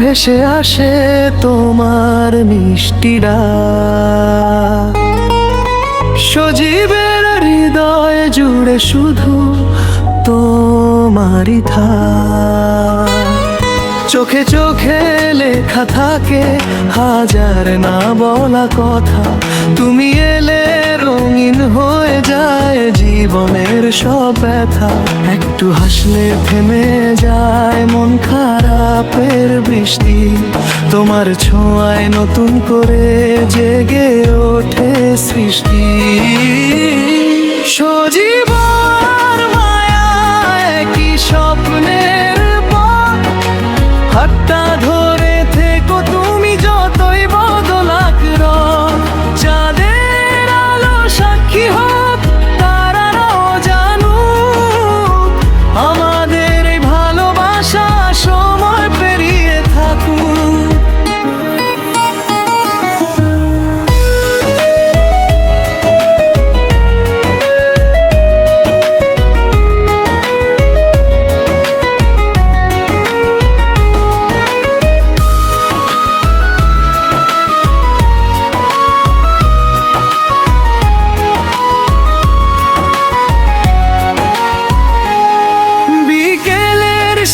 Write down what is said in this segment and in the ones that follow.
ভেসে আসে তোমার মিষ্টি ডাক। সজীবের হৃদয় জুড়ে শুধু তোমারই থাক। চোখে চোখে লেখা থাকে হাজার না বলা কথা, তুমি এলে রঙিন হয়ে যায় জীবনের সব ব্যথা। একটু হাসলে থেমে যায় মন খারাপের বৃষ্টি, তোমার ছোঁয়ায় নতুন করে জেগে ওঠে সৃষ্টি। সজীবন মায়ায় কি স্বপ্নের পথ, হাতটা ধরে থেকো তুমি যতই বদলাক রং। চাঁদের আলো সাক্ষী হোক, তারারাও জানুক, আমাদের এই ভালোবাসা সময় পেরিয়ে থাকুক।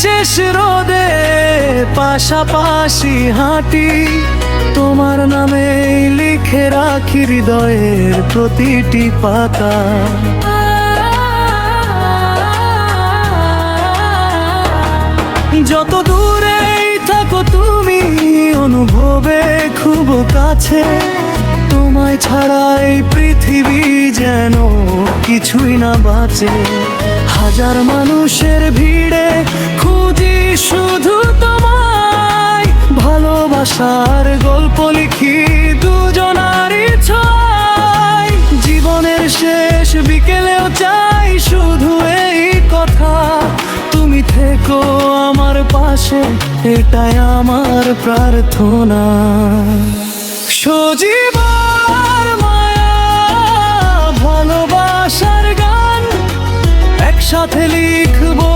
শেষ রোদে পাশাপাশি হাঁটি, তোমার নামে লিখে রাখি হৃদয়ের প্রতিটি পাতা। যত দূরেই থাকো তুমি অনুভবে খুব কাছে, তোমায় ছাড়া এই পৃথিবী যেন কিছুই না বাঁচে। হাজার মানুষের ভিড়ে খুঁজি শুধু তোমায়, ভালোবাসার গল্প লিখি দুজনারই ছোঁয়ায়। জীবনের শেষ বিকেলেও চাই শুধু এই কথা, তুমি থেকো আমার পাশে, এটাই আমার প্রার্থনা। সজীবন মায়া ভালোবাসার গান একসাথে লিখবো